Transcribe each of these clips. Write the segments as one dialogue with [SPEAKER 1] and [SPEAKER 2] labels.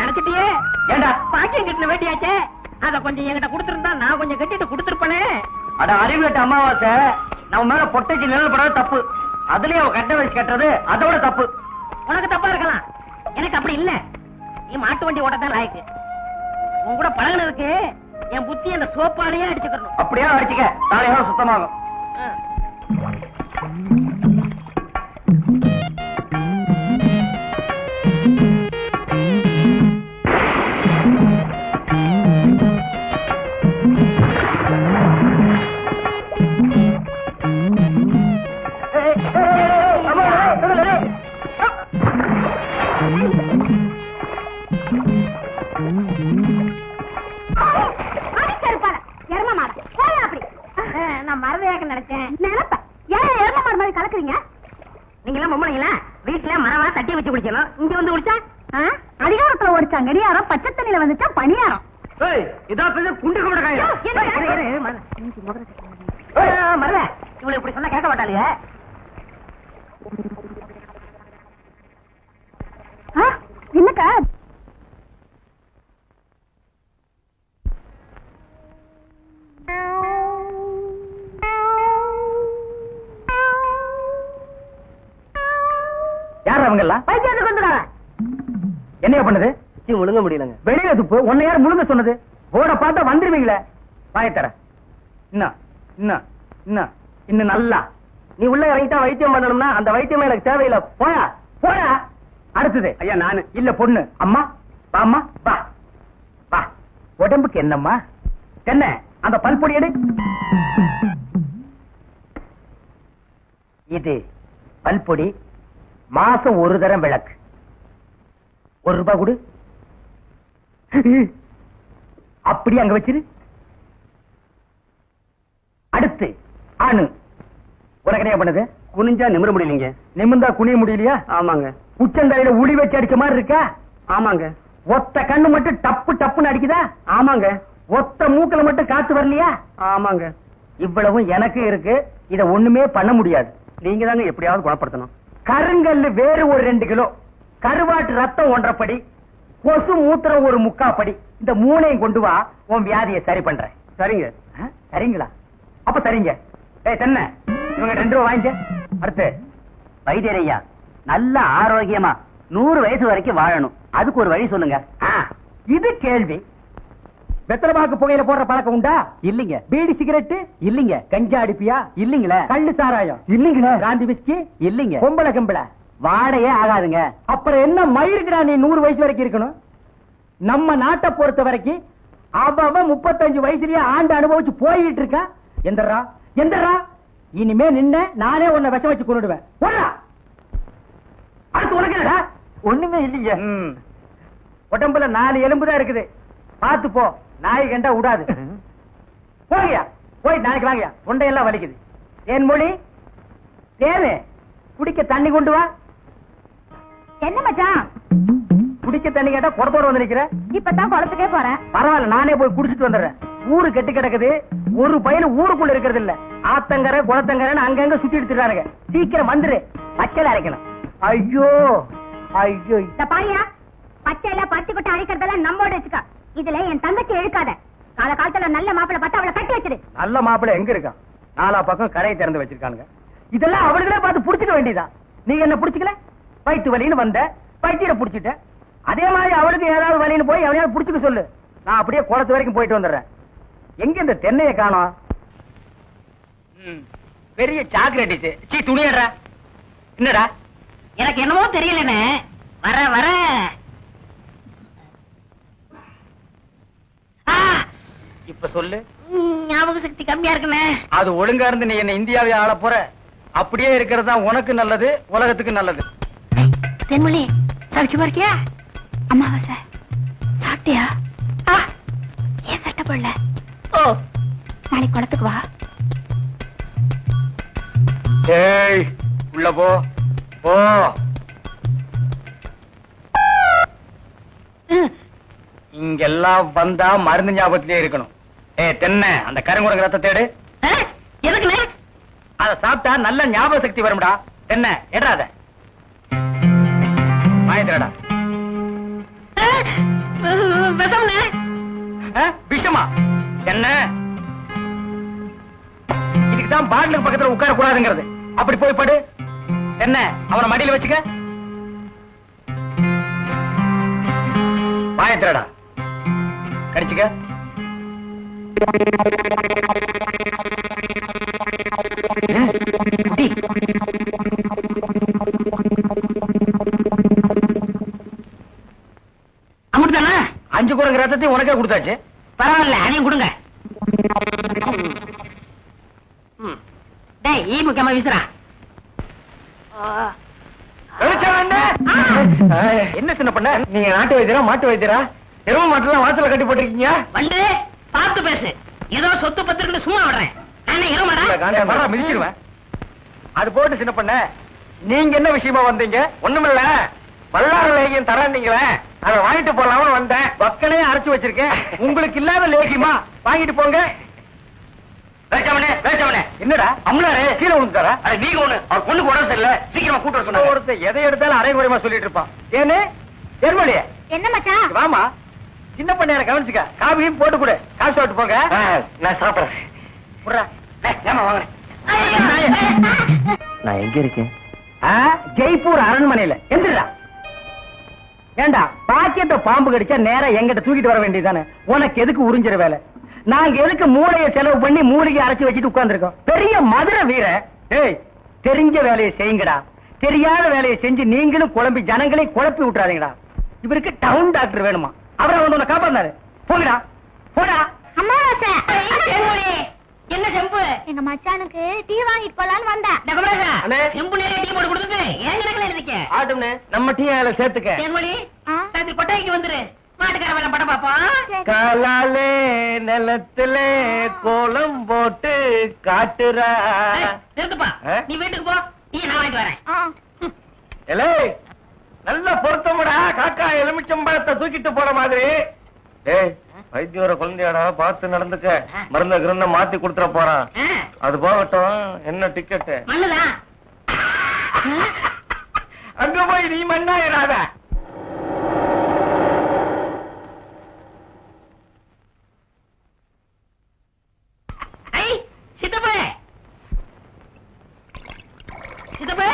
[SPEAKER 1] நடத்திட்டியே. ஏண்டா பாக்கியம் கட்டின வேட்டியாச்சே, அத கொஞ்சம் என்கிட்ட கொடுத்திருந்தா நான் கொஞ்சம் கட்டிட்டு கொடுத்திருப்பனே. அட அறிவு கட்ட அமாவாசை, நம்ம மேல பொட்டைக்கு நிழல் படாத தப்பு. அதுலயும் அவ கட்ட வச்சு கட்டுறது அதோட தப்பு. உனக்கு தப்பா இருக்கலாம், எனக்கு அப்படி இல்ல. நீ மாட்டு வண்டி ஓட்டத்தான் லாய்க்கு. உன் கூட பழகினதுக்கு என் புத்தி அந்த சோப்பாலேயே அடிச்சுக்கணும். அப்படியே அடிச்சுக்க, தலையோட சுத்தமாகும்.
[SPEAKER 2] அதிகாரத்துல ஓடிச்சா கடியாரம், பச்சை தண்ணியில வந்துச்சா பணியாரம்.
[SPEAKER 1] இவ்வளவு இப்படி சொன்னா கேட்க மாட்டாளுங்க.
[SPEAKER 2] என்னக்கா
[SPEAKER 1] யார் அவங்க எல்லாம்?
[SPEAKER 2] பைத்தியத்துக்கு வந்துடுறாங்க.
[SPEAKER 1] என்ன பண்ணுது? முழுங்க முடியலங்க. வெளியில துப்பு. உன்னை யார் முழுங்க சொன்னது? போட பார்த்தா வந்துருவீங்களே. வாயத்தர இன்னும் இன்னும் இன்னும் இன்னும் நல்லா நீ உள்ள இறங்கிட்டா வைத்தியம் பண்ணணும்னா அந்த வைத்தியமே எனக்கு தேவையில்லை. போயா போயா. அடுத்தது ஐயா நானு இல்ல பொண்ணு. அம்மா வாம்மா வா வா. உடம்புக்கு என்னம்மா? என்ன அந்த பல்பொடி எடு. இது பல்பொடி. மாசம் ஒரு தரம் விளக்கு. ₹1 கொடு. அப்படி அங்க வச்சிரு. அடுத்து ஆணு. உனக்கு என்ன பண்ணுது? குனிஞ்சா நிமிர முடியலீங்க. நிமிர்ந்தா குனிய முடியலையா? ஆமாங்க. உச்சந்தலையில உளி வச்சு அடிச்ச மாதிரி இருக்கா? ஆமாங்க. ஒத்த கண்ணு மட்டும் டப்பு டப்புன்னு அடிக்குதா? ஆமாங்க. ஒத்த மூக்கல மட்டும் காத்து வரலையா? ஆமாங்க. இவ்வளவும் எனக்கு இருக்கு. இத ஒண்ணுமே பண்ண முடியாது. நீங்க தாங்க எப்படியாவது குணப்படுத்தணும். கருங்கல்லு வேறு ஒரு 2 கிலோ, கருவாட்டு ரத்தம் 1.5 படி, கொசு மூத்திரம் ஒரு 3/4 படி. இந்த 3ஐயும் கொண்டு வா, உன் வியாதியை சரி பண்றேன். சரிங்க. சரிங்களா? அப்ப சரிங்க. தென்ன இவங்க 2 ரூபா வாங்கிக்க. அடுத்து வைத்தியரையா, நல்ல ஆரோக்கியமா 100 வயசு வரைக்கும் வாழணும், அதுக்கு ஒரு வழி சொல்லுங்க. இது கேள்வி. வெத்தலமாக்கு புகையில போடுற பழக்கம் உண்டா? இல்லீங்க. பீடி சிகரெட்? இல்லீங்க. கஞ்சா அடிப்பியா? இல்லீங்களே. கள்ளு சாராயம்? இல்லீங்களே. Brandy whisky? இல்லீங்க. பொம்பளை கம்பள வாடையே ஆகாதுங்க. அப்புறம் என்ன மயிருக்குடா நீ 100 வயசு வரைக்கும் இருக்கணும்? நம்ம நாட்டை பொறுத்த வரைக்கும் அவன் 35 வயசுலயே ஆண்டு அனுபவிச்சு போயிட்டு இருக்கா. எந்தரா எந்தரா, இனிமே நின்ன நானே உன்னை விஷம் வச்சு கொண்டுடுவேன். அடுத்து உனக்கு ஒண்ணுமே இல்லைங்க. உடம்புல 4 எலும்புதான் இருக்குது. பாத்து போ, நாய் கண்டா விடாது. போகியா போய் நாளைக்கு வாங்கியா, தொண்டையெல்லாம் வலிக்குது. என் மொழி தேனு, குடிக்க தண்ணி கொண்டு வா.
[SPEAKER 2] என்ன மச்சான்?
[SPEAKER 1] குடிக்க தண்ணி கேட்டா குடத்தோட வந்து நிக்கிற.
[SPEAKER 2] இப்பதான் குளத்துக்கே போறேன்.
[SPEAKER 1] பரவாயில்ல, நானே போய் குடிச்சிட்டு வந்துடுறேன். ஊரு கெட்டு கிடக்குது, ஒரு பையன் ஊருக்குள்ள இருக்கிறது இல்ல. ஆத்தங்கரை குளத்தங்கரைன்னு அங்கங்க சுத்தி எடுத்துறானுங்க. சீக்கிரம் வந்துரு, பச்சையில அரைக்கணும். ஐயோ ஐயோ.
[SPEAKER 2] பாரியா, பச்சையில பச்சை கொட்டை அரைக்கிறதெல்லாம் நம்மோட வச்சுக்கா. இதுல என் தங்கச்சி எழுக்காத. கால காலத்துல நல்ல மாப்பிளை பார்த்தா அவளை கட்டி வச்சிரு. நல்ல மாப்பிளை எங்க இருக்கான்? 4 பக்கம் கரையை திறந்து வச்சிருக்கானுங்க. இதெல்லாம் அவளுகளே பார்த்து புடிச்சுக்க வேண்டியதா. நீ என்ன புடிச்சுக்கல? வயிற்று வலின்னு வந்த, வயிற்ற புடிச்சிட்ட. அதே மாதிரி அவளுக்கு ஏதாவது வலின்னு போய் அவனையாவது புடிச்சுக்க சொல்லு. நான் அப்படியே குளத்து வரைக்கும் போயிட்டு வந்துடுறேன். எங்க இந்த தென்னையை காணோம்? பெரிய சாக்லேட். சீ துணியடா. என்னடா? எனக்கு என்னமோ தெரியலன்னு வர வர இப்ப சொல்லு. ஞாபக சக்தி கம்மியா இருக்குன்னு. அது ஒழுங்கா இருந்து நீ என்ன இந்தியாவை ஆள போற. அப்படியே இருக்கிறது தான் உனக்கு நல்லது, உலகத்துக்கு நல்லது. தென்மொழி சௌக்கியமா இருக்கியா? அமாவாசை சாப்பிட்டியா? ஏன் சட்டை போடல? ஓ, நாளைக்கு குளத்துக்கு வா.
[SPEAKER 1] ஏய் உள்ள போ போ. இங்கெல்லாம் வந்தா மருந்து ஞாபகத்திலே இருக்கணும். தென்னை அந்த கருங்குரங்கு ரத்த தேடு. எதுக்குல? அத சாப்பிட்டா நல்ல ஞாபக சக்தி வரும்டா. தென்னை எடாத வாங்கிட்டடா. விஷமா என்ன? இதுக்குதான் பாட்டிலுக்கு பக்கத்துல உட்கார கூடாதுங்கிறது. அப்படி போய் படு. என்ன அவனை மடியில வச்சுக்க. பாயத்திரடா கடிச்சுக்க.
[SPEAKER 2] அமுட்டுதானே?
[SPEAKER 1] 5 குரங்கு ரத்தத்தையும் உனக்கே கொடுத்தாச்சு.
[SPEAKER 2] பரவாயில்ல, அதையும் கொடுங்க. டேய், ஈ முக்கியமா வீசுறா.
[SPEAKER 1] என்ன சின்ன பண்ண? நீங்க நாட்டு வைத்தியரா மாட்டு வைத்தியரா? எரும மாட்டுலாம் வாசல கட்டி போட்டிருக்கீங்க.
[SPEAKER 2] வந்து பார்த்து பேசு. ஏதோ சொத்து பத்திரன்னு சும்மா விடுறேன். நானே இருமாடா
[SPEAKER 1] மிதிச்சிருவேன். அது போட்டு சின்ன பண்ண, நீங்க என்ன விஷயமா வந்தீங்க? ஒண்ணுமில்ல, வல்லார லேகியம் தரீங்களே, அதை வாங்கிட்டு போலாம்னு வந்தேன். பக்கனையே அரைச்சு வச்சிருக்கேன். உங்களுக்கு இல்லாத லேகியமா? வாங்கிட்டு போங்க. என்னடா அம்லாரே கீழே விழுந்தாரா? நீங்க ஒண்ணு அவர் பொண்ணுக்கு உடம்பு சரியில்லை, சீக்கிரமா கூட்டு வர சொன்னாங்க. ஒருத்தர் எதை எடுத்தாலும் அரைகுறையமா சொல்லிட்டு இருப்பான். ஏன்னு ஏர்மொழியே
[SPEAKER 2] என்ன மச்சான்?
[SPEAKER 1] வாமா, சின்ன பண்ணையார கவனிச்சுக்க. காபியும் போட்டு கொடு. காசு சாப்பிட்டு போங்க. நான் சாப்பிடுறேன். நான் எங்க இருக்கேன்? ஜெய்ப்பூர் அரண்மனையில. எந்திரா. ஏண்டா பாக்கியத்தை பாம்பு கடிச்சா நேரா எங்கிட்ட தூக்கிட்டு வர வேண்டியதானே? உனக்கு எதுக்கு உறிஞ்சிற வேலை? நாங்க எதுக்கு மூளையை செலவு பண்ணி மூலிகை அரைச்சு வச்சுட்டு உட்கார்ந்துருக்கோம்? பெரிய மதுரை வீர. ஏய், தெரிஞ்ச வேலையை செய்யுங்கடா. தெரியாத வேலையை செஞ்சு நீங்களும் குழம்பி ஜனங்களை குழப்பி விட்டுறாதீங்கடா. இவருக்கு டவுன் டாக்டர் வேணுமா? அவரை வந்து உன்னை காப்பாந்தாரு. போங்கடா போடா.
[SPEAKER 2] அம்மா என்ன செம்பு? எங்க மச்சானுக்கு டீ வாங்கிட்டு போலான்னு வந்தேன். செம்புல டீ போட்டு கொடுத்துட்டு ஏன் கணக்குல இருக்க?
[SPEAKER 1] ஆட்டும்னே, நம்ம டீ அதுல சேர்த்துக்க.
[SPEAKER 2] ராத்திரி கொட்டாய்க்கு வந்துரு. மாட்டுக்கார வேலை படம் பாப்போம்.
[SPEAKER 1] காலாலே நிலத்துல கோலம் போட்டு காட்டுறா.
[SPEAKER 2] நிறுத்துப்பா, நீ வீட்டுக்கு போ. டீ நான் வாங்கிட்டு வரேன்.
[SPEAKER 1] நல்ல பொருத்தமுடா. காக்கா எலுமிச்சம்பழத்தை தூக்கிட்டு போற மாதிரி. ஏய், வைத்தியோர குழந்தையாடா, பார்த்து நடந்துக்க. மருந்த கிருந்த மாத்தி கொடுத்துட போறான். அது போகட்டும். என்ன டிக்கெட்?
[SPEAKER 2] மண்ணுதான்.
[SPEAKER 1] அங்க போய் நீ மண்ணாயிராத.
[SPEAKER 2] சித்தப்பே சித்தப்பே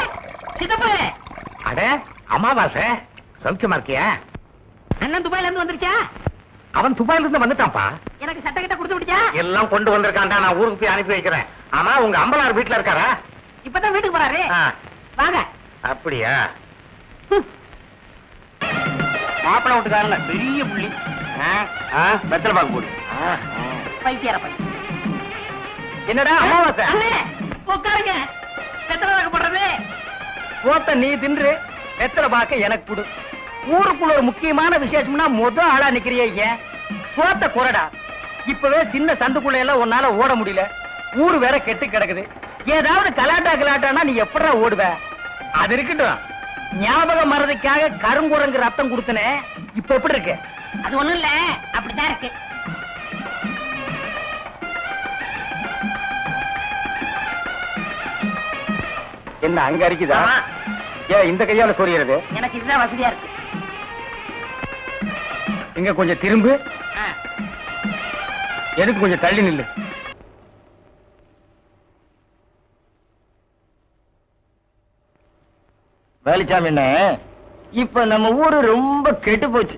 [SPEAKER 2] சித்தப்பே.
[SPEAKER 1] அட அமாவாசை, சௌக்கியமா இருக்கியா?
[SPEAKER 2] அண்ணன் துபாயில இருந்து வந்துருச்சா?
[SPEAKER 1] அவன் துபாயில இருந்து வந்துட்டான்ப்பா.
[SPEAKER 2] எனக்கு சட்டை கிட்ட கொடுத்து விடுச்சா?
[SPEAKER 1] எல்லாம் கொண்டு வந்திருக்கான்டா. நான் ஊருக்கு போய் அனுப்பி வைக்கிறேன். ஆமா, உங்க அம்பலார் வீட்டுல இருக்காரா?
[SPEAKER 2] இப்பதான் வீட்டுக்கு போறாரு. வாங்க.
[SPEAKER 1] அப்படியா? மாப்பிள வீட்டுக்காரங்க பெரிய புள்ளி. வெத்தலை பாக்கு போடு.
[SPEAKER 2] பைத்தியார பையன்.
[SPEAKER 1] என்னடா அமாவாசை?
[SPEAKER 2] உட்காருங்க. வெத்தலை பாக்கு போடுறது.
[SPEAKER 1] போத்த நீ தின்று, வெத்தலை பாக்க எனக்கு கொடு. ஊருக்குள்ள ஒரு முக்கியமான விசேஷம்னா ஆளா நிக்கிறிய. ஏன் சோத்த குறடா? இப்பவே சின்ன சந்துக்குள்ள எல்லாம் உன்னால ஓட முடியல. ஊரு வேற கெட்டு கிடக்குது. ஏதாவது கலாட்டானா நீ எப்படா ஓடுவ? அது இருக்கட்டும். ஞாபகம் மறதிக்காக கருங்குரங்கு ரத்தம் கொடுத்தனே, இப்ப எப்படி இருக்கு?
[SPEAKER 2] அது ஒண்ணும் இல்ல, அப்படிதான் இருக்கு.
[SPEAKER 1] என்ன அங்க அரிக்குதா? ஏன் இந்த கையால சொரியறது?
[SPEAKER 2] எனக்கு இதுதான் வசதியா இருக்கு.
[SPEAKER 1] இங்க கொஞ்சம் திரும்பு. எனக்கு கொஞ்சம் தள்ளி நில்லு. வேலுச்சாமி, இப்ப நம்ம ஊரு ரொம்ப கெட்டு போச்சு.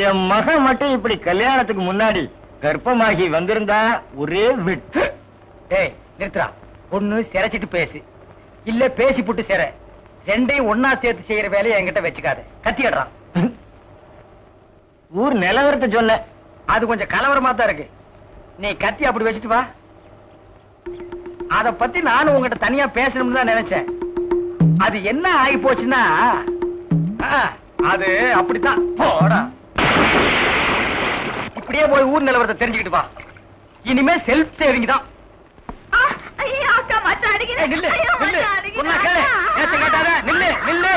[SPEAKER 1] என் மகன் மட்டும் இப்படி கல்யாணத்துக்கு முன்னாடி கர்ப்பமாகி வந்திருந்தா ஒரே விட்டு. ஏய் நிறுத்துறா. ஒண்ணு சிரைச்சிட்டு பேசு, இல்ல பேசி புட்டு சிற. ரெண்டையும் ஒன்னா சேர்த்து செய்யற வேலையை என்கிட்ட வச்சுக்காத. கத்திடுறான். ஊர் நிலவரத்தை சொன்ன, அது கொஞ்சம் கலவரமா தான் இருக்கு. நீ கத்தி அப்படி வச்சுட்டு வா. அத பத்தி நானும் உங்ககிட்ட தனியா பேசணும்னு தான் நினைச்சேன். அது என்ன ஆகி போச்சுன்னா, அது அப்படித்தான். போடா, இப்படியே போய் ஊர் நிலவரத்தை தெரிஞ்சுக்கிட்டு வா. இனிமே செல்ஃப் சேவிங் தான்.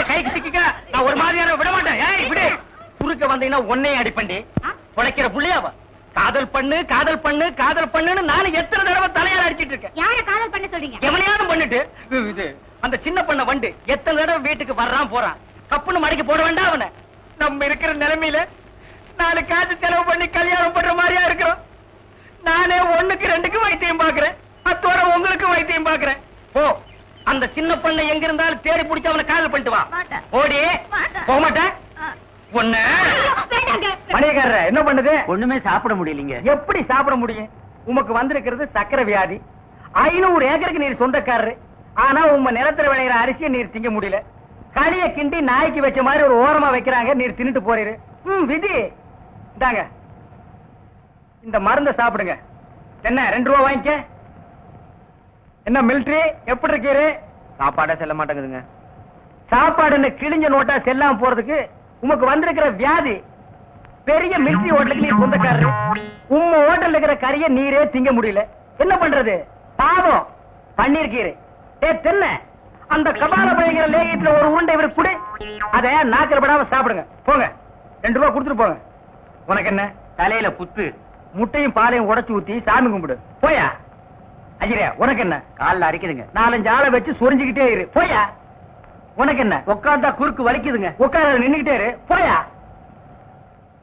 [SPEAKER 1] கைக்கு சிக்க நான் ஒரு மாதிரியான விட மாட்டேன். குறுக்க வந்தீங்கன்னா உன்னையும் அடிப்பண்டி. உழைக்கிற புள்ளியாவா? காதல் பண்ணு காதல் பண்ணு காதல் பண்ணுன்னு நானும் எத்தனை தடவை தலையால அடிச்சிட்டு இருக்கேன்.
[SPEAKER 2] யார காதல் பண்ண சொல்றீங்க?
[SPEAKER 1] எவனையாவது பண்ணிட்டு இது அந்த சின்ன பண்ண வண்டு எத்தனை தடவை வீட்டுக்கு வர்றான் போறான். கப்புன்னு மடக்கி போட வேண்டாம் அவனை. நம்ம இருக்கிற நிலைமையில 4 காசு செலவு பண்ணி கல்யாணம் பண்ற மாதிரியா இருக்கிறோம். நானே 1க்கு 2க்கு வைத்தியம் பாக்குறேன். அத்தோட உங்களுக்கு வைத்தியம் பாக்குறேன். போ, அந்த சின்ன பொண்ணை எங்க இருந்தாலும் தேடி பிடிச்சு அவனை காதல் பண்ணிட்டு வா. ஓடி போக மாட்டேன். ஒண்ணு மணியக்காரர என்ன பண்ணுது? ஒண்ணுமே சாப்பிட முடியலீங்க. எப்படி சாப்பிட முடியும்? உமக்கு வந்திருக்கிறது சக்கரை வியாதி. 500 ஏக்கருக்கு நீர் சொந்தக்காரரு. ஆனா உங்க நிலத்துல விளையிற அரிசியை நீர் திங்க முடியல. களிய கிண்டி நாய்க்கு வச்ச மாதிரி ஒரு ஓரமா வைக்கிறாங்க, நீர் தின்னுட்டு போறீரு. விதி இந்தாங்க, இந்த மருந்த சாப்பிடுங்க. என்ன 2 ரூபா வாங்கிக்க. என்ன மிலிட்டரி எப்படி இருக்கீரு? சாப்பாடே செல்ல மாட்டேங்குதுங்க. சாப்பாடுன்னு கிழிஞ்ச நோட்டா செல்லாம போறதுக்கு உமக்கு வந்திருக்கிற வியாதி. பெரிய மிலிட்டரி ஹோட்டலுக்கு நீர் சொந்தக்காரரு. உம்ம ஹோட்டல் இருக்கிற கறிய நீரே திங்க முடியல. என்ன பண்றது? பாவம் பண்ணிருக்கீரு. தென்ன அந்த கபால பயங்கர லேகியத்துல ஒரு உருண்டை இவருக்கு குடு. அத நாக்கில் படாம சாப்பிடுங்க. போங்க, 2 ரூபா கொடுத்துட்டு போங்க. உனக்கு என்ன தலையில புத்து? முட்டையும் பாலையும் உடைச்சு ஊத்தி சாமி கும்பிடு. போயா. ஐயா உனக்கு என்ன? காலில் அரிக்குதுங்க. 4-5 ஆளை வச்சு சொரிஞ்சுக்கிட்டே இரு. போயா. உனக்கு என்ன? உட்கார்ந்தா குறுக்கு வலிக்குதுங்க. உட்கார நின்னுகிட்டே இரு. போயா.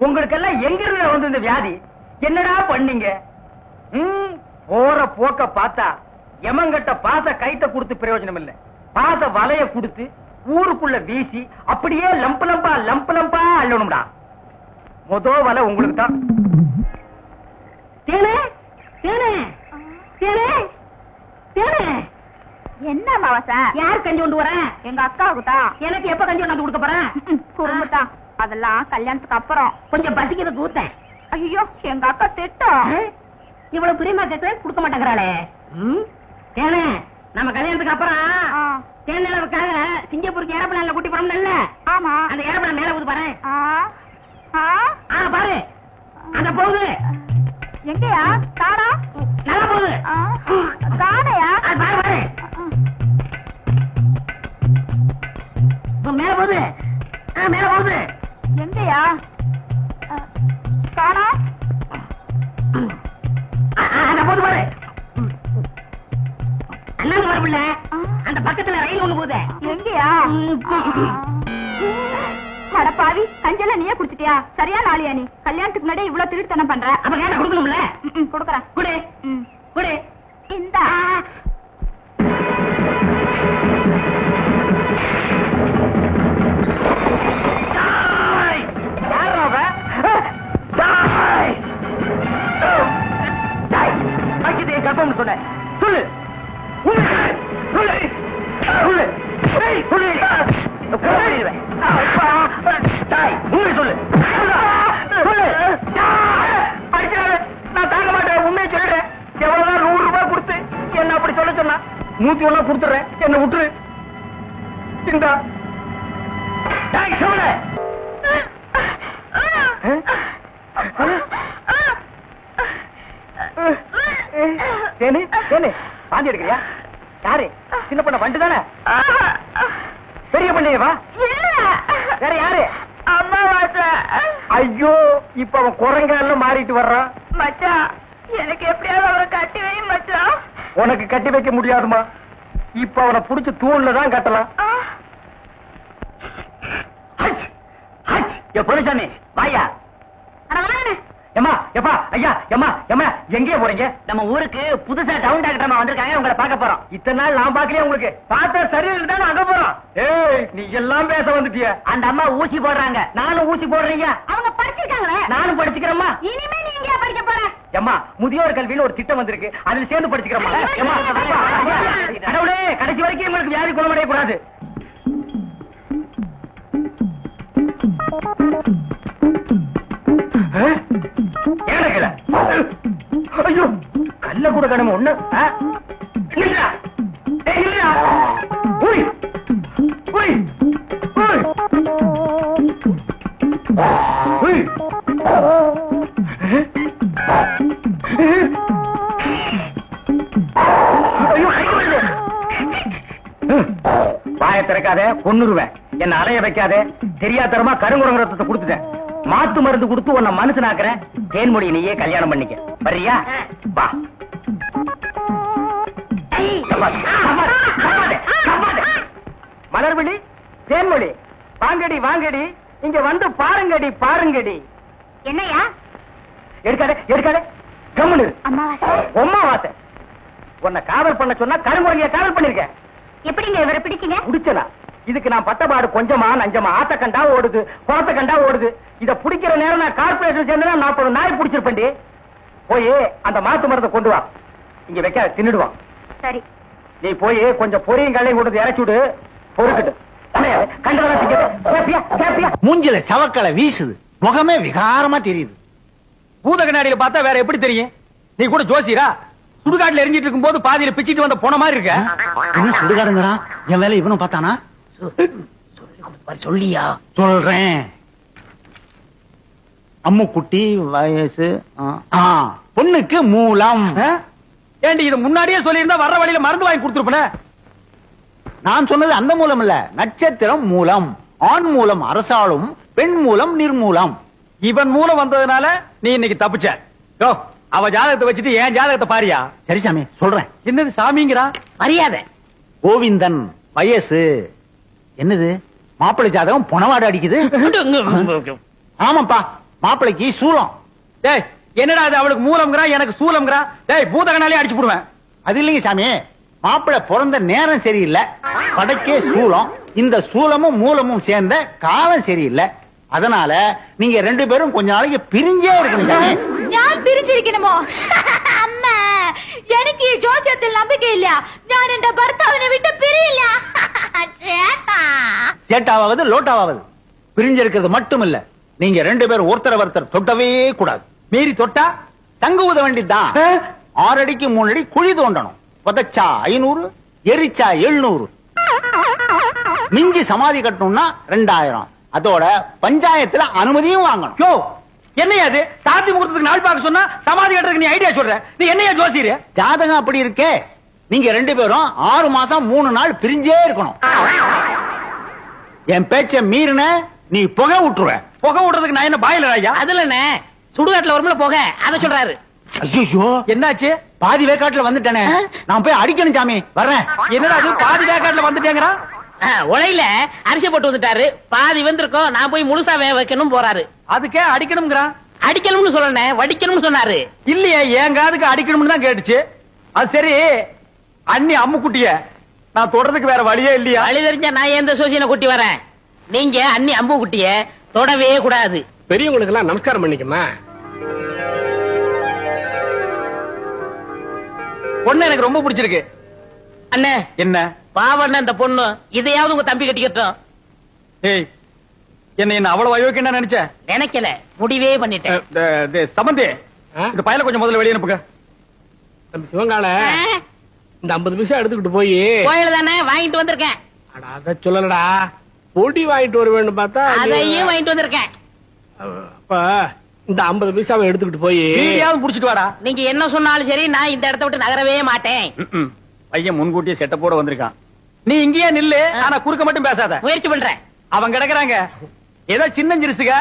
[SPEAKER 1] உங்களுக்கு எல்லாம் எங்க இருந்து வந்து இந்த வியாதி? என்னடா பண்ணீங்க? போற போக்க பார்த்தா எமங்கட்ட பாச கைத்த கொடுத்து பிரயோஜனம் இல்ல. பாச வலைய கொடுத்து ஊருக்குள்ள வீசி அப்படியே லம்பு லம்பா அள்ளணும்டா. மொத வலை உங்களுக்கு தான்.
[SPEAKER 2] என்ன மாவசா?
[SPEAKER 3] யார் கஞ்சி கொண்டு வரேன்?
[SPEAKER 2] எங்க அக்காவுக்கு தான்.
[SPEAKER 3] எனக்கு எப்ப கஞ்சி கொண்டாந்து கொடுக்க போறேன்?
[SPEAKER 2] குறும்புதான். அதெல்லாம் கல்யாணத்துக்கு அப்புறம்.
[SPEAKER 3] கொஞ்சம் பசிக்கிறது ஊத்தேன்.
[SPEAKER 2] ஐயோ, எங்க அக்கா திட்டம்.
[SPEAKER 3] இவ்வளவு பிரியமா கேட்க கொடுக்க மாட்டேங்கிறாளே. ஏனே நம்ம கல்யாணத்துக்கு அப்புறம் தேன் நிலவுக்காக சிங்கப்பூருக்கு ஏரோப்ளான்ல கூட்டி போறோம்ல.
[SPEAKER 2] ஆமா.
[SPEAKER 3] அந்த ஏரோப்ளான் மேல போகுது பாரு. பாரு, அந்த போகுது.
[SPEAKER 2] எங்கயா? காணா?
[SPEAKER 3] நல்லா போகுது.
[SPEAKER 2] காணையா?
[SPEAKER 3] பாரு பாரு, மேல போகுது. மேல போகுது.
[SPEAKER 2] எங்கயா? காணா?
[SPEAKER 3] அந்த போகுது பாரு. அண்ணாந்து வரப்பில்ல, அந்த பக்கத்துல ரயில் ஒண்ணு போகுது.
[SPEAKER 2] எங்கயா? அடப்பாவி, கஞ்செல்லாம் நீயே குடிச்சிட்டியா? சரியான ஆளியா நீ? கல்யாணத்துக்கு முன்னாடி இவ்வளவு திருட்டுத்தனம் பண்ற.
[SPEAKER 3] அப்ப கேட்ட கொடுக்கணும்ல.
[SPEAKER 2] கொடுக்கறேன்.
[SPEAKER 3] குடு குடு.
[SPEAKER 2] இந்த
[SPEAKER 1] கற்பம் சொன்ன சொல்லு. நான் தாங்க மாட்டேன். உண்மையை சொல்லிடுறேன். எவ்வளவுதான் 100 ரூபாய் கொடுத்து என்ன அப்படி சொல்ல சொன்னா 101 கொடுத்துறேன். என்ன விட்டுரு. இந்தா சொல்லு. பாந்தி எடுக்கிறியா? யாரு? சின்ன பண்ண வண்டு தானே? பெரிய பண்ணையவா? வேற யாரு?
[SPEAKER 2] அம்மாவாசை.
[SPEAKER 1] ஐயோ, இப்ப அவன் குரங்கால மாறிட்டு வர்றான்.
[SPEAKER 2] மச்சான், எனக்கு எப்படியாவது அவரை கட்டி வை மச்சான்.
[SPEAKER 1] உனக்கு கட்டி வைக்க முடியாதுமா. இப்ப அவனை புடிச்சு தூண்ல தான் கட்டலாம். பொருசாமி வாயா. எம்மா எப்பா ஐயா எம்மா எம்மா எங்கே போறீங்க?
[SPEAKER 3] நம்ம ஊருக்கு புதுசா டவுன் டாக்டர் வந்திருக்காங்க, உங்களை பார்க்க போறோம்.
[SPEAKER 1] இத்தனை நாள் நான் பாக்கலையே உங்களுக்கு. பார்த்தா சரியில்லை தானே அங்க போறோம். ஏய், நீ எல்லாம் பேச வந்துட்டிய.
[SPEAKER 3] அந்த அம்மா ஊசி போடுறாங்க.
[SPEAKER 1] நானும் ஊசி போடுறீங்க.
[SPEAKER 3] அவங்க படிச்சிருக்காங்களே.
[SPEAKER 1] நானும் படிச்சுக்கிறேம்மா.
[SPEAKER 3] இனிமே நீ எங்க படிக்க போற?
[SPEAKER 1] எம்மா, முதியோர் கல்வியில ஒரு திட்டம் வந்திருக்கு, அதுல சேர்ந்து படிச்சுக்கிறோமா? எம்மா, கடவுளே, கடைசி வரைக்கும் உங்களுக்கு வியாதி குணமடைய கூடாது. ஐயோ, கல்ல கூட கடமை ஒண்ணு. வாய திறக்காத, கொன்னுருவேன். என்ன அலைய வைக்காத. தெரியாதரமா கருங்குரங்க ரத்தத்தை கொடுத்துட்டேன். மாத்து மருந்து கொடுத்து உன்னை மனுஷனாக்குறேன். தேன்மொழி நீயே கல்யாணம் பண்ணிக்க. வர்றியா? வா. மலர்விழி, தேன்மொழி, வாங்கடி வாங்கடி, இங்க வந்து பாருங்கடி பாருங்கடி.
[SPEAKER 2] என்னையா?
[SPEAKER 1] எடுக்காதே எடுக்காதே கம்முனு
[SPEAKER 2] அம்மாவாசை.
[SPEAKER 1] உம்மா வாத்த உன்னை காதல் பண்ண சொன்னா கருங்குழந்தைய காதல் பண்ணிருக்க.
[SPEAKER 2] எப்படிங்க இவரை பிடிச்சீங்க?
[SPEAKER 1] பிடிச்சனா? இதுக்கு நான் பட்டபாடு கொஞ்சமா நஞ்சமா ஆத்த கண்டா ஓடுது குளத்த கண்டா ஓடுது. இத பிடிக்கிற நேரம் நான் கார்பரேஷன் சேர்ந்தா 40 நாய் பிடிச்சிருப்பேன்டி. போய் அந்த மாத்து மருந்தை கொண்டு வா. இங்க வைக்க தின்னுடுவான்.
[SPEAKER 2] சரி.
[SPEAKER 1] நீ போய் கொஞ்சம் பொரியும் கல்லையும் கொண்டு இறக்கி விடு. பொறுக்கட்டு
[SPEAKER 4] மூஞ்சில சவக்கலை வீசுது, முகமே விகாரமா தெரியுது.
[SPEAKER 1] பூத கண்ணாடியில பார்த்தா வேற எப்படி தெரியும்? நீ கூட ஜோசியரா? சுடுகாட்டுல எரிஞ்சிட்டு இருக்கும் போது பாதியில பிச்சிட்டு வந்த போன மாதிரி இருக்க.
[SPEAKER 4] என்ன சுடுகாடுங்கிறான்? என் வேலை இவனும் பார்த்தானா?
[SPEAKER 3] சொல்லியா?
[SPEAKER 4] சொல்றேன். அம்முக்குட்டி வயசு பொண்ணுக்கு மூலம்.
[SPEAKER 1] ஏண்டி இது முன்னாடியே சொல்லியிருந்தா வர்ற வழியில மருந்து வாங்கி கொடுத்துருப்பேன்.
[SPEAKER 4] நான் சொன்னது அந்த மூலம் இல்ல, நட்சத்திரம் மூலம். ஆண் மூலம் அரசாளும், பெண் மூலம் நிர்மூலம்.
[SPEAKER 1] இவன் மூலம் வந்ததுனால நீ இன்னைக்கு தப்பிச்ச. யோ, அவ ஜாதகத்தை வச்சுட்டு என் ஜாதகத்தை பாரியா.
[SPEAKER 4] சரி சாமி சொல்றேன்.
[SPEAKER 1] என்னது சாமிங்கிறா?
[SPEAKER 3] மரியாதை.
[SPEAKER 4] கோவிந்தன் வயசு. என்னது மாப்பிள்ளை ஜாதகம் பொணவாடு அடிக்குது? ஆமாப்பா, மாப்பிள்ளைக்கு சூலம்.
[SPEAKER 1] டேய், என்னடா அது? அவளுக்கு மூலம்ங்கறா, எனக்கு சூலம்ங்கறா. டேய், பூதகனாலே அடிச்சு போடுவேன்.
[SPEAKER 4] அது இல்லைங்க சாமி, மாப்பிள்ளை பிறந்த நேரம் சரியில்லை, படைக்கே சூலம். இந்த சூலமும் மூலமும் சேர்ந்த காலம் சரியில்லை. அதனால நீங்க 2 பேரும் கொஞ்ச நாளைக்கு பிரிஞ்சே இருக்கணும் சாமி.
[SPEAKER 5] ഞാൻ പിരിച്ചിരിക്കണമോ? അമ്മ, എനിക്ക് ഈ ജോസ്യത്തിൽ നம்பிക്കയില്ല. ഞാൻ എന്റെ ഭർത്താവിനെ വിട്ട് പിരിയില്ല. ചേട്ടാ,
[SPEAKER 4] சேட்டாவது லோட்டாவது பிரிஞ்சிருக்கிறது மட்டும் இல்ல, நீங்க 2 பேரும் ஒருத்தர் தொட்டவே கூடாது.
[SPEAKER 1] மீறி தொட்டா
[SPEAKER 4] தங்க ஊத வேண்டியதுதான். 6 அடிக்கு 3 அடி குழி தோண்டணும். புதைச்சா 500, எரிச்சா 700. மிஞ்சி சமாதி கட்டணும்னா 2000. அதோட பஞ்சாயத்துல அனுமதியும் வாங்கணும்.
[SPEAKER 1] யோ, என்னையா அது? சாத்தி முகூர்த்தத்துக்கு நாள் பார்க்க சொன்னா சமாதி கட்டுறதுக்கு நீ ஐடியா சொல்ற. நீ என்னையா ஜோசியர்?
[SPEAKER 4] ஜாதகம் அப்படி இருக்கே. நீங்க 2 பேரும் 6 மாசம் 3 நாள் பிரிஞ்சே இருக்கணும். என் பேச்ச மீறின நீ புகை விட்டுருவ.
[SPEAKER 1] புகை விடுறதுக்கு நான் என்ன பாயிலர் ஐயா?
[SPEAKER 3] அதுல என்ன சுடுகாட்டுல வரும்ல போக, அத சொல்றாரு.
[SPEAKER 4] ஐயோ,
[SPEAKER 1] என்னாச்சு?
[SPEAKER 4] பாதி வேக்காட்டுல வந்துட்டேனே, நான் போய் அடிக்கணும் சாமி. வர்றேன்.
[SPEAKER 1] என்னடா அது? பாதி வேக்காட்டுல வந்துட்டேங்கறா.
[SPEAKER 3] உலையில அரிசி போட்டு வந்துட்டாரு, பாதி வந்திருக்கோம், நான் போய் முழுசா வேக வைக்கணும் போறாரு.
[SPEAKER 1] அதுக்கே அடிக்கணும்ங்கறா.
[SPEAKER 3] அடிக்கணும்னு சொல்லணும், வடிக்கணும்னு சொன்னாரு.
[SPEAKER 1] இல்லையே, என் காதுக்கு அடிக்கணும்னு தான் கேட்டுச்சு. அது சரி, அண்ணி அம்முக்குட்டிய நான் தொடறதுக்கு வேற வழியே இல்லையா?
[SPEAKER 3] வழி தெரிஞ்சா நான் எந்த சோசியனை கூட்டி வரேன். நீங்க அண்ணி அம்பு குட்டிய தொடவே கூடாது.
[SPEAKER 6] பெரியவங்களுக்கு எல்லாம் நமஸ்காரம் பண்ணிக்கமா.
[SPEAKER 1] பொண்ணு எனக்கு ரொம்ப பிடிச்சிருக்கு.
[SPEAKER 3] அண்ணே,
[SPEAKER 1] என்ன
[SPEAKER 3] பாவண்ண இந்த பொண்ணு, இதையாவது உங்க தம்பி கட்டிக்கட்டும்.
[SPEAKER 1] ஏய், என்ன அவ்வளவு அயோக்கியம் நினைச்ச?
[SPEAKER 3] நினைக்கல, முடிவே பண்ணிட்டேன்.
[SPEAKER 1] சம்பந்தி, இந்த பயல கொஞ்சம் முதல்ல வெளியே அனுப்புங்க.
[SPEAKER 6] நம்ம சிவங்கால இந்த 50 பைசா எடுத்துக்கிட்டு போய்
[SPEAKER 3] கோயில தானே வாங்கிட்டு வந்திருக்கேன்.
[SPEAKER 6] அத சொல்லலடா, பொடி வாங்கிட்டு வருவேன்னு பார்த்தா
[SPEAKER 3] அதையும் வாங்கிட்டு வந்திருக்கேன்.
[SPEAKER 6] அப்ப இந்த 50 பைசாவை எடுத்துக்கிட்டு போய்
[SPEAKER 1] புடிச்சிட்டு வாடா.
[SPEAKER 3] நீங்க என்ன சொன்னாலும் சரி, நான் இந்த இடத்த விட்டு நகரவே மாட்டேன்.
[SPEAKER 1] பையன் முன்கூட்டியே செட்டப்போட வந்திருக்கான். நீ இங்கேயே நில்லு, ஆனா குறுக்க மட்டும் பேசாத.
[SPEAKER 3] முயற்சி பண்றேன்.
[SPEAKER 1] அவங்க கிடக்குறாங்க, ஏதோ சின்ன சிறுசுக,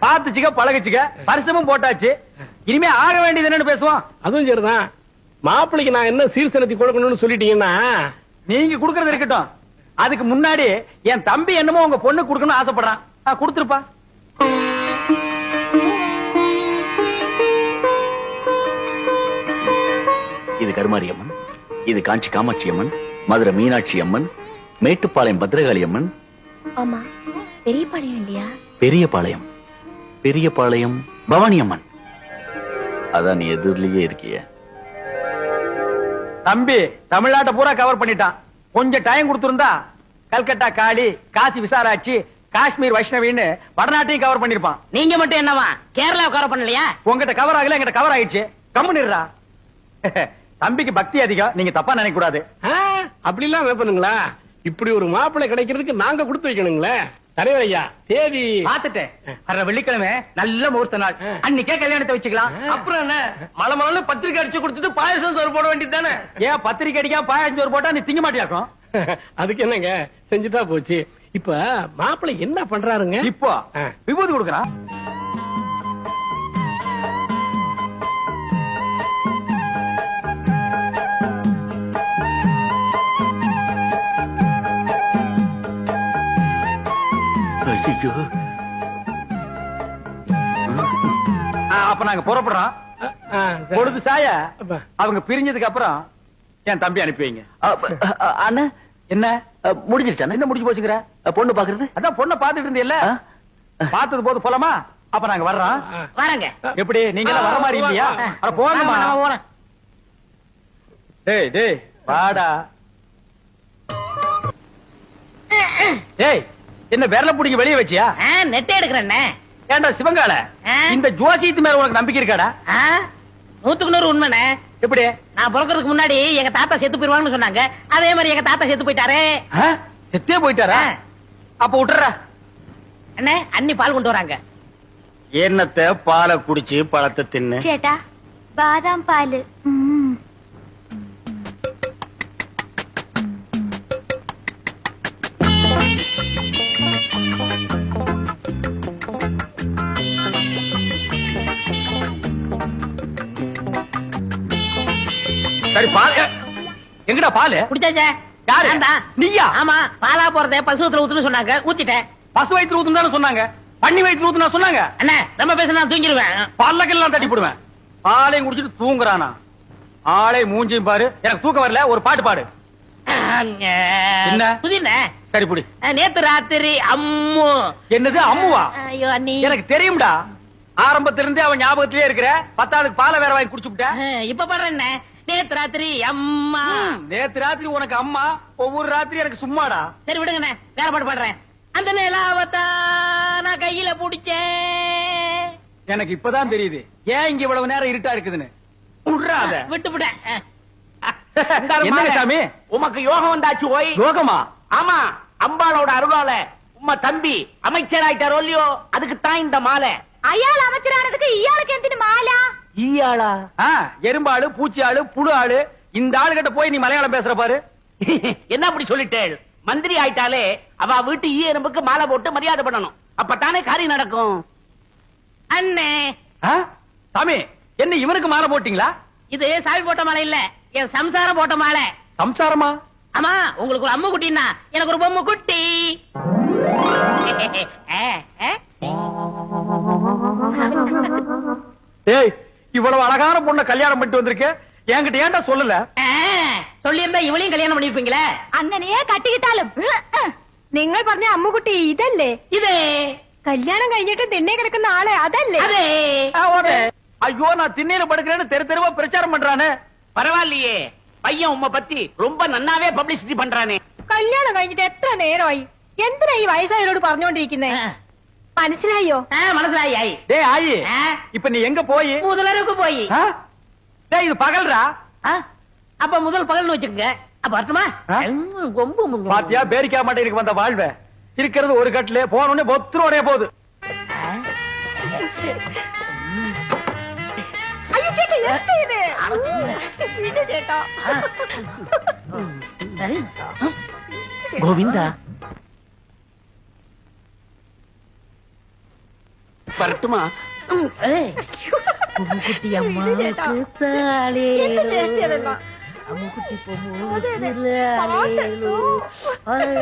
[SPEAKER 1] பாத்துச்சுக்க பழகுச்சுக்க, பரிசமும் போட்டாச்சு. இனிமே ஆக வேண்டியது என்னன்னு பேசுவோம்.
[SPEAKER 6] அதுவும் சரிதான். மாப்பிள்ளைக்கு நான் என்ன சீர்சனத்தி கொடுக்கணும்னு சொல்லிட்டீங்கன்னா
[SPEAKER 1] நீங்க குடுக்கறது இருக்கட்டும். அதுக்கு முன்னாடி என் தம்பி என்னமோ உங்க பொண்ணு குடுக்கணும்னு ஆசைப்படுறான். கொடுத்துருப்பா.
[SPEAKER 7] இது கருமாரியம்மன், இது காஞ்சி காமாட்சி அம்மன், மதுரை மீனாட்சி அம்மன், மேட்டுப்பாளையம் பத்ரகாளி அம்மன்.
[SPEAKER 5] ஆமா, பெரிய பாளையம் இல்லையா?
[SPEAKER 7] பெரியபாளையம், பெரியபாளையம் பவானி அம்மன். அதான் நீ எதிரிலேயே இருக்கிய.
[SPEAKER 1] தம்பி தமிழ்நாட்டை பூரா கவர் பண்ணிட்டான். கொஞ்சம் டைம் கொடுத்திருந்தா கல்கட்டா காளி, காசி விசாலாட்சி, காஷ்மீர் வைஷ்ணவின்னு வடநாட்டையும் கவர் பண்ணிருப்பான்.
[SPEAKER 3] நீங்க மட்டும் என்னவா கேரளா கவர் பண்ணலையா?
[SPEAKER 1] உங்ககிட்ட கவர் ஆகல, எங்கிட்ட கவர் ஆயிடுச்சு. கம்முனிடுறா. தம்பிக்கு பக்தி அதிகம், நீங்க தப்பா நினைக்க கூடாது.
[SPEAKER 6] அப்படி எல்லாம் வைப்பனுங்களா? இப்படி ஒரு மாப்பிள்ளை கிடைக்கிறதுக்கு நாங்க கொடுத்து வைக்கணுங்களே. தலைவர் ஐயா, தேதி
[SPEAKER 1] பாத்துட்டேன். வர்ற வெள்ளிக்கிழமை நல்ல முகூர்த்த நாள். அன்னைக்கே கல்யாணத்தை வச்சுக்கலாம். அப்புறம் என்ன, மலை மலை பத்திரிக்கை அடிச்சு கொடுத்துட்டு பாயசம் சோறு போட வேண்டியது தானே? ஏன் பத்திரிக்கை அடிக்கா பாயசம் சோறு போட்டா நீ திங்க மாட்டியாக்கும்?
[SPEAKER 6] அதுக்கு என்னங்க, செஞ்சுட்டா போச்சு. இப்ப மாப்பிள்ளை என்ன பண்றாருங்க?
[SPEAKER 1] இப்போ விபூதி கொடுக்கறான்.
[SPEAKER 7] ஐயோ,
[SPEAKER 1] அப்ப நாங்க புறப்படுறோம். பொழுது சாய அவங்க பிரிஞ்சதுக்கு அப்புறம் என் தம்பி அனுப்பி வைங்க.
[SPEAKER 7] அண்ணா
[SPEAKER 1] என்ன
[SPEAKER 7] முடிஞ்சிருச்சா?
[SPEAKER 1] என்ன முடிஞ்சு போச்சுங்கிற?
[SPEAKER 7] பொண்ணு பாக்குறது
[SPEAKER 1] அதான் பொண்ணை பாத்துட்டு இருந்தீல்ல, பார்த்தது போது போலாமா? அப்ப நாங்க வர்றோம்.
[SPEAKER 3] வரங்க.
[SPEAKER 1] எப்படி நீங்க எல்லாம் வர மாதிரி இல்லையா? அட போங்கம்மா.
[SPEAKER 3] போறேன்.
[SPEAKER 1] டேய் டேய் வாடா. டேய் என்ன விரல புடிங்க வெளிய வச்சியா?
[SPEAKER 3] நெட்டை எடுக்கிறேன்.
[SPEAKER 1] ஏண்டா சிவங்கால, இந்த ஜோசியத்து மேல உனக்கு நம்பிக்கை இருக்காடா?
[SPEAKER 3] 100% உண்மைண்ணே.
[SPEAKER 1] எப்படி?
[SPEAKER 3] நான் பிறக்கிறதுக்கு முன்னாடி எங்க தாத்தா செத்து போயிருவாங்கன்னு சொன்னாங்க. அதே மாதிரி எங்க தாத்தா செத்து போயிட்டாரு.
[SPEAKER 1] செத்தே போயிட்டாரா? அப்ப விட்டுற.
[SPEAKER 3] அண்ணே அண்ணி பால் கொண்டு வராங்க.
[SPEAKER 1] என்னத்த பாலை குடிச்சு பழத்தை தின்னு.
[SPEAKER 5] சேட்டா பாதாம் பால்.
[SPEAKER 1] சரி பால் எங்கடா பால்?
[SPEAKER 3] குடிச்சாச்சே.
[SPEAKER 1] யாரு?
[SPEAKER 3] நான்தான்.
[SPEAKER 1] நீயா?
[SPEAKER 3] ஆமா, பாலா போறத பசுவத்துல ஊத்துன்னு சொன்னாங்க, ஊத்திட்டேன்.
[SPEAKER 1] பசு வயிற்று ஊத்துன்னு தானே சொன்னாங்க, பண்ணி வயிற்று ஊத்துனா சொன்னாங்க.
[SPEAKER 3] அண்ணே ரொம்ப பேச நான் தூங்கிடுவேன்.
[SPEAKER 1] பல்லக்கெல்லாம் தட்டி போடுவேன். பாலையும் குடிச்சிட்டு தூங்குறானா? ஆளை மூஞ்சியும் பாரு. எனக்கு தூக்கம் வரல, ஒரு பாட்டு பாடு. என்ன?
[SPEAKER 3] புதின
[SPEAKER 1] சரி புடி.
[SPEAKER 3] நேத்து ராத்திரி அம்மு.
[SPEAKER 1] என்னது அம்முவா?
[SPEAKER 3] ஐயோ அண்ணி,
[SPEAKER 1] எனக்கு தெரியும்டா. ஆரம்பத்துல இருந்தே அவன் ஞாபகத்திலே இருக்கிற. 10ஆவதுக்கு பாலை வேற வாங்கி குடிச்சு விட்ட.
[SPEAKER 3] இப்ப பாடுறேன். நேத்து ராத்திரி அம்மா.
[SPEAKER 1] நேத்து ராத்திரி உனக்கு அம்மா, ஒவ்வொரு ராத்திரி எனக்கு சும்மாடா.
[SPEAKER 3] சரி விடுங்கண்ணே, வேற பாட்டு பாடுறேன். அந்த நிலாவத்தா நான் கையில புடிச்சேன்.
[SPEAKER 1] எனக்கு இப்பதான் தெரியுது ஏன் இங்க இவ்வளவு நேரம் இருட்டா இருக்குதுன்னு. விடுறாத.
[SPEAKER 3] விட்டு விட.
[SPEAKER 1] என்ன சாமி?
[SPEAKER 3] உமக்கு யோகம் வந்தாச்சு. ஓய்
[SPEAKER 1] யோகமா?
[SPEAKER 3] ஆமா, அம்பாளோட அருளால உம்ம தம்பி அமைச்சராயிட்டாரோ இல்லையோ, அதுக்கு தான் இந்த மாலை.
[SPEAKER 5] அயாள் அமைச்சரானதுக்கு இயாளுக்கு எந்தின மாலா?
[SPEAKER 3] ஈயாளா?
[SPEAKER 1] எறும்பாளு, பூச்சி ஆளு, புழு ஆளு, இந்த ஆளு கிட்ட போய் நீ மலையாளம் பேசுற பாரு.
[SPEAKER 3] என்ன அப்படி சொல்லிட்டேள்? மந்திரி ஆயிட்டாலே அவ வீட்டு ஈ எறும்புக்கு மாலை போட்டு மரியாதை பண்ணணும். அப்பத்தானே காரியம் நடக்கும். அண்ணே
[SPEAKER 1] சாமி, என்ன இவனுக்கு மாலை போட்டீங்களா?
[SPEAKER 3] இது சாமி போட்ட மாலை இல்ல, என் சம்சாரம் போட்ட மாலை.
[SPEAKER 1] சம்சாரமா?
[SPEAKER 3] ஆமா, உங்களுக்கு ஒரு அம்மு குட்டின்னா எனக்கு ஒரு பொம்மை குட்டி.
[SPEAKER 1] ஏய், இவ்வளவு அழகான பொண்ண கல்யாணம் பண்ணிட்டு வந்திருக்க, என்கிட்ட ஏன்டா சொல்லல?
[SPEAKER 3] சொல்லி இருந்தா இவளையும் கல்யாணம் பண்ணிருப்பீங்களே.
[SPEAKER 5] അങ്ങനെയേ കട്ടിക്കിട്ടാലും നിങ്ങൾ പറഞ്ഞ അമ്മുകുട്ടി ഇതല്ലേ?
[SPEAKER 3] இது
[SPEAKER 5] കല്യാണം കഴിഞ്ഞിട്ട് തിണ്ണെ കിടക്കുന്ന ആളെ അതല്ലേ?
[SPEAKER 3] அதே.
[SPEAKER 1] ஐயோ, நான் திண்ணையில படுக்கிறேன்னு தெரு தெருவா பிரச்சாரம் பண்றானே.
[SPEAKER 3] பரவாயில்லையே, பையன் உம்மை பத்தி ரொம்ப நன்னாவே பப்ளிசிட்டி பண்றானே.
[SPEAKER 5] കല്യാണം കഴിഞ്ഞിട്ട് എത്ര നേരമായി? എന്തിനാ ഈ വയസ്സായവരോട് പറഞ്ഞോണ്ടിരിക്കുന്നേ? മനസ്സിലായോ?
[SPEAKER 3] மனசிலாயி.
[SPEAKER 1] டேய் ஆயி, இப்ப நீ எங்க போய்?
[SPEAKER 3] முதலருக்கு போய்.
[SPEAKER 1] டேய் இது பகல்ரா.
[SPEAKER 3] அப்ப முதல் பகல்னு வச்சுக்கங்க. அப்ப வரட்டுமா? கொம்பு
[SPEAKER 1] பாத்தியா, பேரிக்கா மாட்டேனுக்கு வந்த வாழ்வ. இருக்கிறது ஒரு கட்டிலே, போனோடனே பொத்துரோடே போகுது.
[SPEAKER 5] അയ്യോ ചേട്ടാ, എന്താ ഇത്? ഇത് ചേട്ടാ.
[SPEAKER 3] கோவிந்தா வரட்டுமா? குட்டி அம்மா
[SPEAKER 5] ഇത് ചേട്ടാ. എന്ത് ചേച്ചി അതെല്ലാം?
[SPEAKER 3] அம்முக்குட்டி
[SPEAKER 5] അതെ, അതെ. പാട്ട്.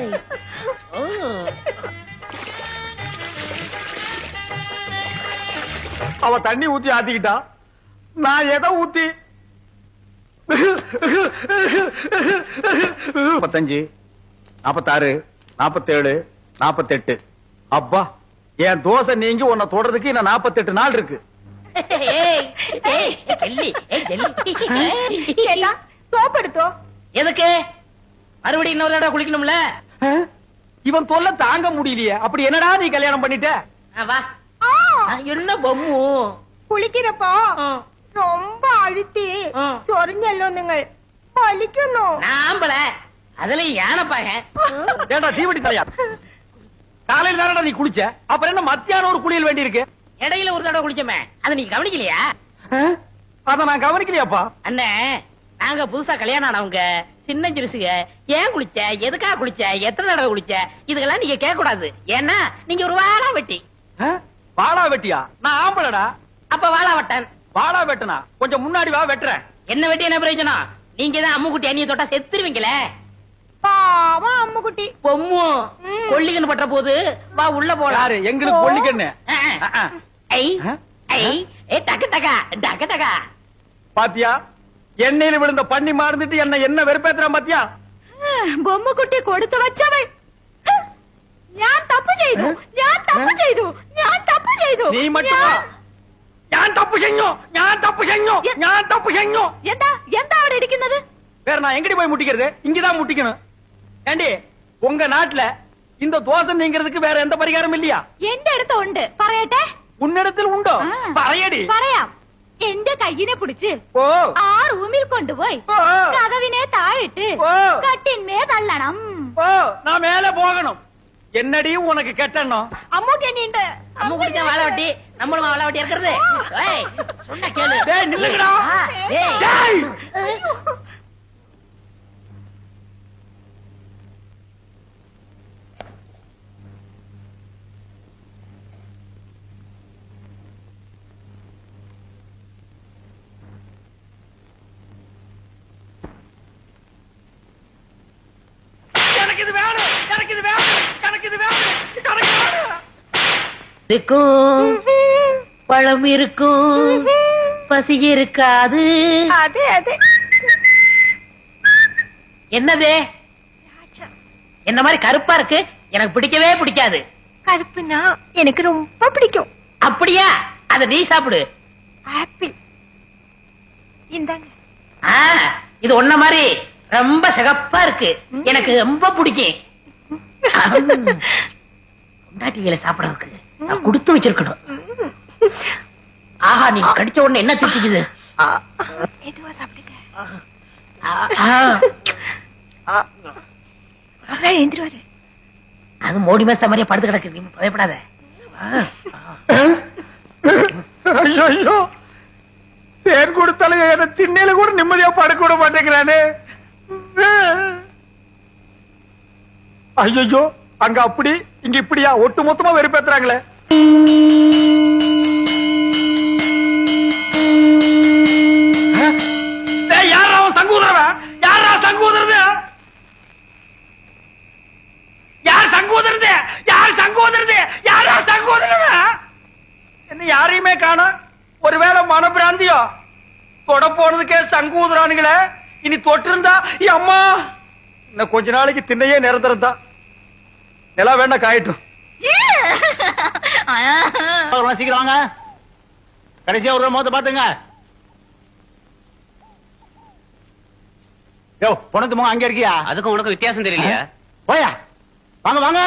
[SPEAKER 1] அவ தண்ணி ஊத்தி ஆத்திக்கிட்டா, நான் எதை ஊத்தி? 45, 46, 47, 48. அப்பா, என் தோசை நீங்கி உன்னை தொடறதுக்கு இன்னும் 48 நாள் இருக்கு.
[SPEAKER 5] ചേട്ടാ സോപ്പ് എടുത്തോ?
[SPEAKER 3] எதுக்கு? மறுபடியும் இன்னொரு தடவை குளிக்கணும்ல.
[SPEAKER 1] இவன் தொல்லை தாங்க முடியலையே. அப்படி என்னடா நீ கல்யாணம் பண்ணிட்ட?
[SPEAKER 3] வா. என்ன பொம்மு?
[SPEAKER 5] കുളിക്കുന്നപ്പോ ரொம்ப அழுத்தி ചൊറിഞ്ഞല്ലോ നിങ്ങൾ. വലിക്കുന്നു.
[SPEAKER 3] நாம்பல அதுல யானைப்பாக.
[SPEAKER 1] ஏண்டா தீவட்டி தலையா, காலையில தானடா நீ குளிச்ச, அப்புறம் என்ன மத்தியானம் ஒரு குளியல் வேண்டி இருக்கு?
[SPEAKER 3] இடையில ஒரு தடவை குளிச்சோமே, அதை நீங்க கவனிக்கலையா?
[SPEAKER 1] அத நான் கவனிக்கலையாப்பா.
[SPEAKER 3] அண்ணே, நாங்க புதுசா கல்யாணம் ஆனவங்க, சின்ன சிறுசுங்க. ஏன் குளிச்ச, எதுக்காக குளிச்ச, எத்தனை தடவை குளிச்ச, இதுக்கெல்லாம் நீங்க கேட்க கூடாது. ஏன்னா நீங்க ஒரு வாழா வெட்டி.
[SPEAKER 1] வாழா வெட்டியா? நான் ஆம்பளடா.
[SPEAKER 3] அப்ப வாழா வட்டன்.
[SPEAKER 1] வாழா வெட்டனா? கொஞ்சம் முன்னாடி வா, வெட்டுறேன்.
[SPEAKER 3] என்ன வெட்டி என்ன பிரயோஜனம்? நீங்க தான் அம்முக்குட்டி அண்ணிய தொட்டா செத்துருவீங்களே.
[SPEAKER 5] பாவம் அம்முக்குட்டி.
[SPEAKER 3] பொம்மு கொல்லிக்கன்னு பட்ட போது வா உள்ள போலாம்.
[SPEAKER 1] யாரு? எங்களுக்கு கொல்லிக்கண்ணு.
[SPEAKER 3] ஐ ஐ டக்கு டக்கா டக்கு டக்கா.
[SPEAKER 1] பாத்தியா எண்ணெயில விழுந்த பண்ணி மாறுந்துட்டு என்ன வெறுப்பேத்துறான் பாத்தியா?
[SPEAKER 5] ബൊമ്മ കുട്ടി കൊടുത്തു വച്ചവൾ ഞാൻ തപ്പ് ചെയ്തു ഞാൻ തപ്പ് ചെയ്തു ഞാൻ തപ്പ് ചെയ്തു
[SPEAKER 1] நீ மட்டும் வா. ഞാൻ തപ്പ് ചെയ്ഞ്ഞു ഞാൻ തപ്പ് ചെയ്ഞ്ഞു ഞാൻ തപ്പ് ചെയ്ഞ്ഞു.
[SPEAKER 5] എന്താ എന്താ അവിടെ ഇരിക്കുന്നത്?
[SPEAKER 1] வேற நான் எங்கடி போய் முட்டிக்கிறது? இங்கதான் முட்டிக்கணும். ஏண்டி உங்க நாட்டுல இந்த தோசை நீங்கிறதுக்கு வேற எந்த பரிகாரம் இல்லையா?
[SPEAKER 5] എന്റെ അടുത്ത് ഉണ്ട് പറയട്ടെ.
[SPEAKER 1] உன்னிடத்தில் உண்டோ? പറയடி.
[SPEAKER 5] പറയാം. എന്റെ കയ്യിനെ പിടിച്ച്
[SPEAKER 1] ஓ
[SPEAKER 5] ആ റൂമിൽ കൊണ്ടുപോയി
[SPEAKER 1] ഓ.
[SPEAKER 5] കതവിനെ താഴിട്ട്
[SPEAKER 1] ഓ.
[SPEAKER 5] കട്ടിന്മേ തള്ളണം.
[SPEAKER 1] ஓ நான் மேல போகணும். என்னடி உனக்கு கெட்டணும்?
[SPEAKER 5] അമ്മൂക്ക് എന്നെയുണ്ട്.
[SPEAKER 3] அம்மு குடிக்க வாழ வட்டி நம்மளும் வாழ வட்டி இருக்கிறது. ஏய், சொன்ன கேளு.
[SPEAKER 1] டேய் நில்லுங்கடா.
[SPEAKER 3] ஆ, ஏய்.
[SPEAKER 1] டேய் எனக்கு இது வேணும் எனக்கு இது வேணும் எனக்கு இது வேணும் எனக்கு வேணும்.
[SPEAKER 3] இருக்கும் பழம் இருக்கும் பசி இருக்காது.
[SPEAKER 5] അതെ അതെ
[SPEAKER 3] என்னது என்ன மாதிரி கருப்பா இருக்கு? எனக்கு பிடிக்கவே பிடிக்காது.
[SPEAKER 5] கருப்புனா எனக்கு ரொம்ப பிடிக்கும்.
[SPEAKER 3] அப்படியா? அத நீ சாப்பிடு.
[SPEAKER 5] ஆப்பிள் இந்தாங்க.
[SPEAKER 3] ஆ, இது ஒன்ன மாதிரி ரொம்ப சிகப்பா இருக்கு. எனக்கு ரொம்ப பிடிக்கும். பொண்டாட்டிகளை சாப்பிடறதுக்கு நான் கொடுத்து வச்சிருக்கணும். ஆஹா, நீங்க கடிச்ச உடனே என்ன திட்டுக்குது?
[SPEAKER 5] மெதுவா சாப்பிடுங்க.
[SPEAKER 3] ஆ,
[SPEAKER 5] அதான் எந்திருவாரு.
[SPEAKER 3] அது மோடி மேஸ்த மாதிரியே படுத்து கிடக்கு. நீ பயப்படாத.
[SPEAKER 1] ஐயோ ஐயோ தேன் கொடுத்தாலும் என்ன திண்ணையில கூட நிம்மதியா படுக்க விட மாட்டேங்கிறானே. ஐயோ அங்க அப்படி இங்க இப்படியா ஒட்டு மொத்தமா வெறுப்பேத்துறாங்களே. யாரா அவன் சங்கூதரவன்? யாரா சங்கூதரது? யார் சங்கூதரது? யார் சங்கூதரது? யாரா சங்கூதரவன்? என்ன யாரையுமே காணோம். ஒருவேளை மனப்பிராந்தியோ? தொட போனதுக்கே சங்கூதரானுங்களே. இனி தொட்டு இருந்தா அம்மா இன்னும் கொஞ்ச நாளைக்கு திண்ணையே நிரந்தரதா. நிலா வேண்டாம் காயட்டும்.
[SPEAKER 4] சீக்கிரம் வாங்க. கடைசியா ஒரு மோத பாத்துங்க. யோ பொணத்து முகம் அங்க இருக்கியா?
[SPEAKER 7] அதுக்கும் உனக்கு வித்தியாசம் தெரியலையா?
[SPEAKER 4] போயா வாங்க வாங்க.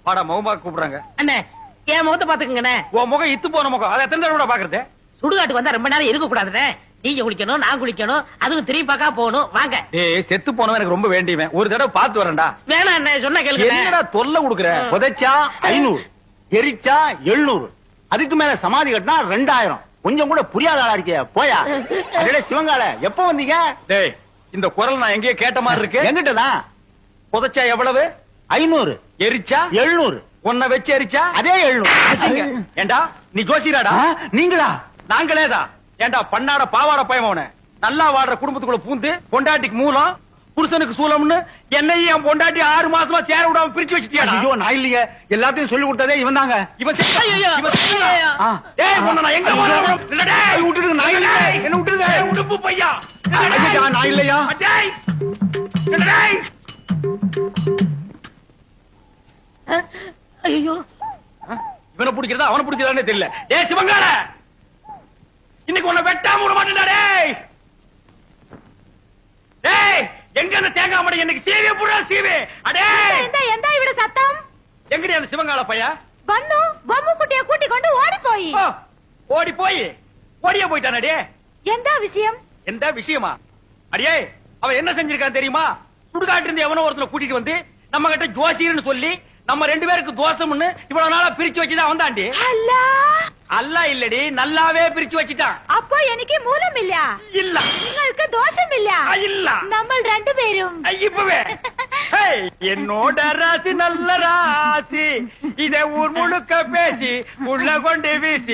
[SPEAKER 1] வாடா முகமா கூப்பிடுறாங்க.
[SPEAKER 3] அண்ணே, என் முகத்தை பாத்துக்கங்கண்ணே.
[SPEAKER 1] உன் முகம் இத்து போன முகம். அதை எத்தனை தடவை பாக்குறது?
[SPEAKER 3] சுடுகாட்டுக்கு வந்தா ரொம்ப நேரம் இருக்க கூடாதுண்ணே. நீங்க குளிக்கணும், நான் குளிக்கணும், அதுவும் திரும்பி பார்க்கா போகணும். வாங்க.
[SPEAKER 1] ஏய் செத்து போனவன் எனக்கு ரொம்ப வேண்டியவன். ஒரு தடவை பார்த்து வரேன்டா.
[SPEAKER 3] வேணாம் அண்ணே, சொன்ன கேளுங்க.
[SPEAKER 1] என்னடா தொல்லை கொடுக்குற?
[SPEAKER 4] புதைச்சா 500, எரிச்சா 700, அதுக்கு மேல சமாதி கட்டினா 2000. கொஞ்சம் கூட புரியாத ஆளா இருக்கிய. போயா. அடடே சிவங்கால எப்ப வந்தீங்க?
[SPEAKER 1] டேய் இந்த குரல் நான் எங்கேயோ கேட்ட மாதிரி இருக்கு.
[SPEAKER 4] எங்கிட்டதான்.
[SPEAKER 1] புதைச்சா எவ்வளவு?
[SPEAKER 4] 500,
[SPEAKER 1] எரிச்சா
[SPEAKER 4] 700,
[SPEAKER 1] உன்னை வச்சு எரிச்சா
[SPEAKER 4] அதே 700.
[SPEAKER 1] ஏண்டா நீ ஜோசிராடா?
[SPEAKER 4] நீங்களா?
[SPEAKER 1] நாங்களேதான். ஏண்டா பண்ணாட பாவாட பயமவன நல்லா வாடுற குடும்பத்துக்குள்ள பூந்து பொண்டாட்டிக்கு மூலம் புருஷனுக்கு சூலம்னு என்னையும் என் பொண்டாட்டி 6 மாசமா சேர விடாம பிரிச்சு வச்சிட்டியாடா?
[SPEAKER 4] ஐயோ நான் இல்லையே. எல்லாத்தையும் சொல்லி கொடுத்ததே இவன் தாங்க.
[SPEAKER 1] இவன் ஏய் உன்னை நான் எங்க போறேன்? இல்லடா
[SPEAKER 4] விட்டுடுங்க. நான் இல்ல. என்ன விட்டுடுங்க.
[SPEAKER 1] உடுப்பு பையா.
[SPEAKER 4] ஐயா, நான் இல்லையா?
[SPEAKER 1] டேய் டேய்
[SPEAKER 3] ஐயோ,
[SPEAKER 1] இவனை பிடிக்கிறதா அவனை பிடிக்கிறதானே தெரியல. டேய் சிவங்கால இன்னைக்கு உன்னை வெட்டாம விட மாட்டேன்டா. டேய் டேய் எங்க அந்த தேங்காய் மடை எனக்கு சீவே புடா சீவே. அடே
[SPEAKER 5] എന്താ എന്താ ഇവിടെ സത്തം?
[SPEAKER 1] எங்கடி அந்த சிவங்கால பையா?
[SPEAKER 5] വന്നു ബൊമ്മക്കുട്ടിയെ കൂട്ടിക്കൊണ്ട് ഓടിപ്പോയി.
[SPEAKER 1] ஓ, ஓடி போய் ஓடியே போயிட்டானே.
[SPEAKER 5] എന്താ വിഷയം?
[SPEAKER 1] எந்த விஷயமா? அடியே அவன் என்ன செஞ்சிருக்கான் தெரியுமா? சுடுகாட்டு இருந்து எவனோ ஒருத்தனை கூட்டிட்டு வந்து நம்ம கிட்ட ஜோசியர்னு சொல்லி நம்ம 2 பேருக்கு தோசம்னு இவ்வளவு நாளா பிரிச்சு வச்சுதான் வந்தாண்டி.
[SPEAKER 5] അല്ല
[SPEAKER 1] அல்ல இல்லடி நல்லாவே பிரிச்சு வச்சுட்டான்.
[SPEAKER 5] അപ്പോ എനിക്ക് മൂലമില്ല.
[SPEAKER 1] இல்ல
[SPEAKER 5] നിങ്ങൾക്ക് ദോഷമില്ല.
[SPEAKER 1] இல்ல
[SPEAKER 5] നമ്മൾ രണ്ടുപേരും
[SPEAKER 1] இப்பவே ஹேய், என்னோட ராசி நல்ல ராசி. இதை ஊர் முழுக்க பேசி உள்ள கொண்டு வீசி